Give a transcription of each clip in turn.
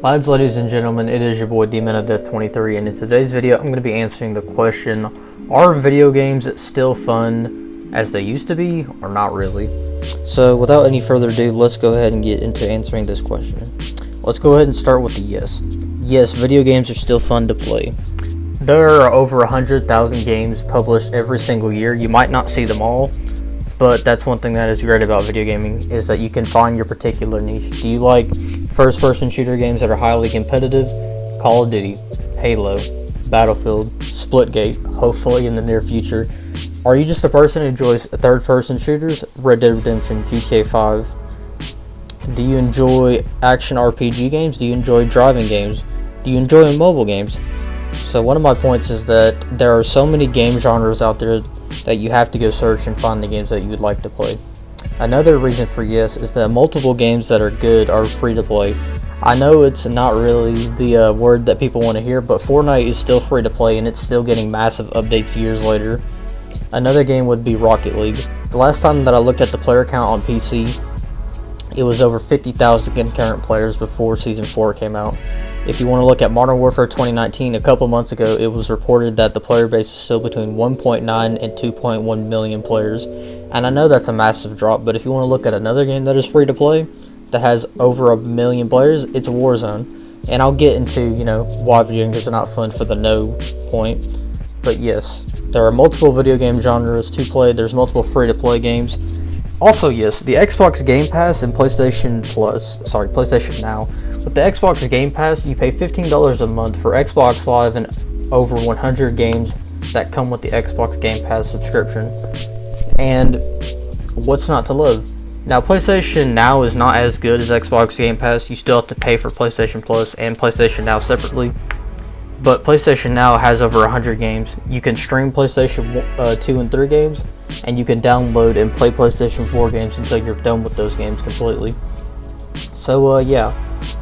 Lads, ladies and gentlemen, it is your boy DMenaDeath23, and in today's video I'm going to be answering the question, are video games still fun as they used to be, or not really? So without any further ado, let's go ahead and get into answering this question. Let's go ahead and start with the yes. Yes, video games are still fun to play. There are over 100,000 games published every single year. You might not see them all, but that's one thing that is great about video gaming, is that you can find your particular niche. Do you like first-person shooter games that are highly competitive? Call of Duty, Halo, Battlefield, Splitgate, hopefully in the near future. Are you just a person who enjoys third-person shooters? Red Dead Redemption, GTA 5. Do you enjoy action RPG games? Do you enjoy driving games? Do you enjoy mobile games? So one of my points is that there are so many game genres out there that you have to go search and find the games that you would like to play. Another reason for yes is that multiple games that are good are free to play. I know it's not really the word that people want to hear, but Fortnite is still free to play and it's still getting massive updates years later. Another game would be Rocket League. The last time that I looked at the player count on PC, it was over 50,000 concurrent players before Season 4 came out. If you want to look at Modern Warfare 2019, a couple months ago, it was reported that the player base is still between 1.9 and 2.1 million players. And I know that's a massive drop, but if you want to look at another game that is free to play, that has over 1 million players, it's Warzone. And I'll get into, why video games are not fun for the no point. But yes, there are multiple video game genres to play. There's multiple free to play games. Also, yes, the Xbox Game Pass and PlayStation Now. With the Xbox Game Pass, you pay $15 a month for Xbox Live and over 100 games that come with the Xbox Game Pass subscription. And what's not to love? Now, PlayStation Now is not as good as Xbox Game Pass. You still have to pay for PlayStation Plus and PlayStation Now separately. But PlayStation Now has over 100 games. You can stream PlayStation 2 and 3 games, and you can download and play PlayStation 4 games until you're done with those games completely. So, yeah.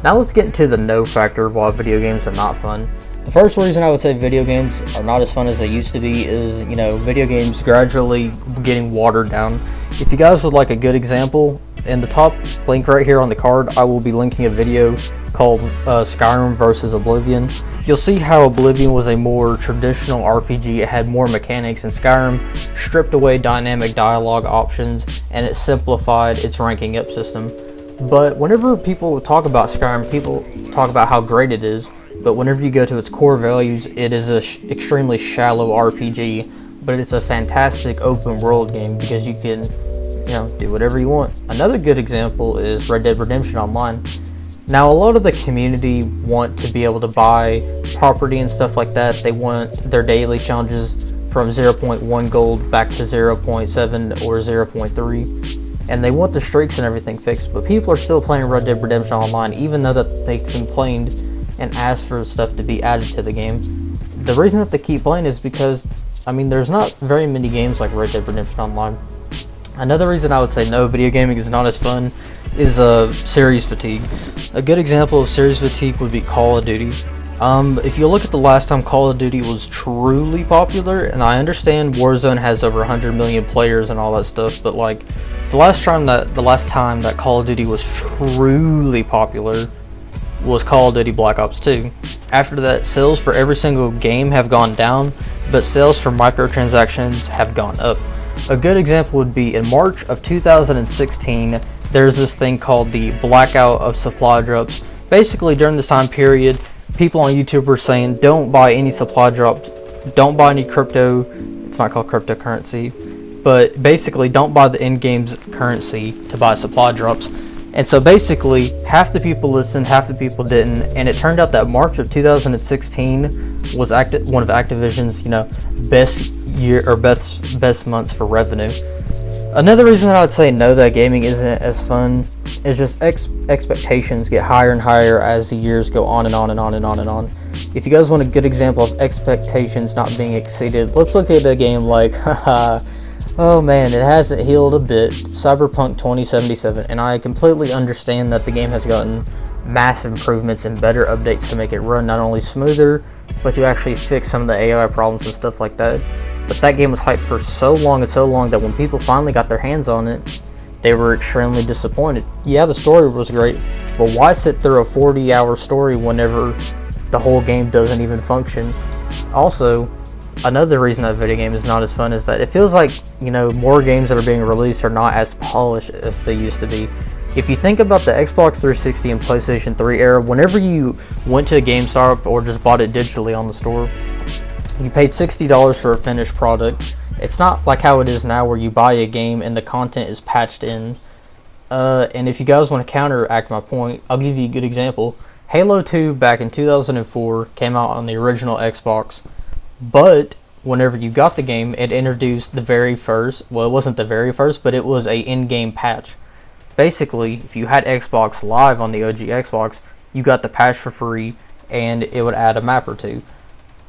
Now let's get into the no factor of why video games are not fun. The first reason I would say video games are not as fun as they used to be is, video games gradually getting watered down. If you guys would like a good example, in the top link right here on the card, I will be linking a video called Skyrim versus Oblivion. You'll see how Oblivion was a more traditional RPG. It had more mechanics, and Skyrim stripped away dynamic dialogue options, and it simplified its ranking up system. But whenever people talk about Skyrim, people talk about how great it is, but whenever you go to its core values, it is an extremely shallow RPG, but it's a fantastic open world game because you can, do whatever you want. Another good example is Red Dead Redemption Online. Now, a lot of the community want to be able to buy property and stuff like that. They want their daily challenges from 0.1 gold back to 0.7 or 0.3. And they want the streaks and everything fixed, but people are still playing Red Dead Redemption Online, even though that they complained and asked for stuff to be added to the game. The reason that they keep playing is because, there's not very many games like Red Dead Redemption Online. Another reason I would say no, video gaming is not as fun, is series fatigue. A good example of series fatigue would be Call of Duty. If you look at the last time Call of Duty was truly popular, and I understand Warzone has over 100 million players and all that stuff, but the last time that Call of Duty was truly popular was Call of Duty Black Ops 2. After that, sales for every single game have gone down, but sales for microtransactions have gone up. A good example would be in March of 2016, there's this thing called the blackout of supply drops. Basically, during this time period, people on YouTube were saying, don't buy any supply drops, don't buy any crypto. It's not called cryptocurrency, but basically don't buy the in-game's currency to buy supply drops. And so basically, half the people listened, half the people didn't, and it turned out that March of 2016 was one of Activision's, best months for revenue. Another reason that I would say no, that gaming isn't as fun, is just expectations get higher and higher as the years go on and on and on and on and on. If you guys want a good example of expectations not being exceeded, let's look at a game like, oh man, it hasn't healed a bit, Cyberpunk 2077, and I completely understand that the game has gotten massive improvements and better updates to make it run not only smoother, but to actually fix some of the AI problems and stuff like that. But that game was hyped for so long that when people finally got their hands on it, they were extremely disappointed. Yeah, the story was great, but why sit through a 40-hour story whenever the whole game doesn't even function? Also, another reason that video game is not as fun is that it feels like, you know, more games that are being released are not as polished as they used to be. If you think about the Xbox 360 and PlayStation 3 era, whenever you went to a GameStop or just bought it digitally on the store, you paid $60 for a finished product. It's not like how it is now where you buy a game and the content is patched in. And if you guys want to counteract my point, I'll give you a good example. Halo 2 back in 2004 came out on the original Xbox, but whenever you got the game, it introduced the very first, well, it wasn't the very first, but it was a in-game patch. Basically, if you had Xbox Live on the OG Xbox, you got the patch for free, and it would add a map or two.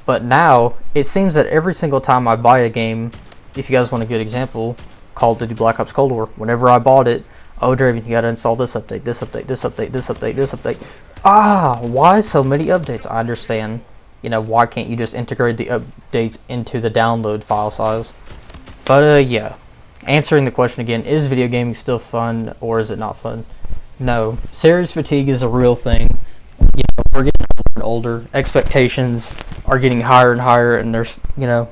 But now, it seems that every single time I buy a game, if you guys want a good example, Call of Duty Black Ops Cold War, whenever I bought it, oh Draven, you gotta install this update, this update, this update, this update, this update. Why so many updates? I understand. You know, why can't you just integrate the updates into the download file size? But yeah. Answering the question again, is video gaming still fun or is it not fun? No. Series fatigue is a real thing. You know, we're getting older and older. Expectations are getting higher and higher, and there's, you know,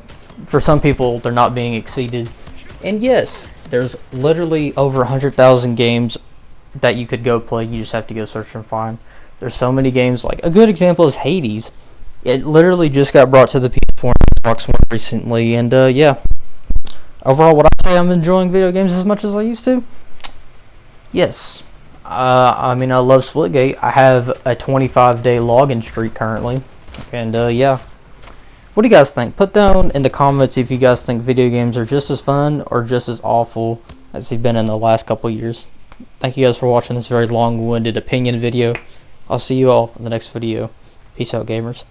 for some people they're not being exceeded. And yes, there's literally over 100,000 games that you could go play. You just have to go search and find. There's so many games. Like a good example is Hades. It literally just got brought to the PS4 and Xbox One recently, and yeah. Overall, would I say I'm enjoying video games as much as I used to? Yes. I mean, I love Splitgate. I have a 25-day login streak currently. And, yeah. What do you guys think? Put down in the comments if you guys think video games are just as fun or just as awful as they've been in the last couple years. Thank you guys for watching this very long-winded opinion video. I'll see you all in the next video. Peace out, gamers.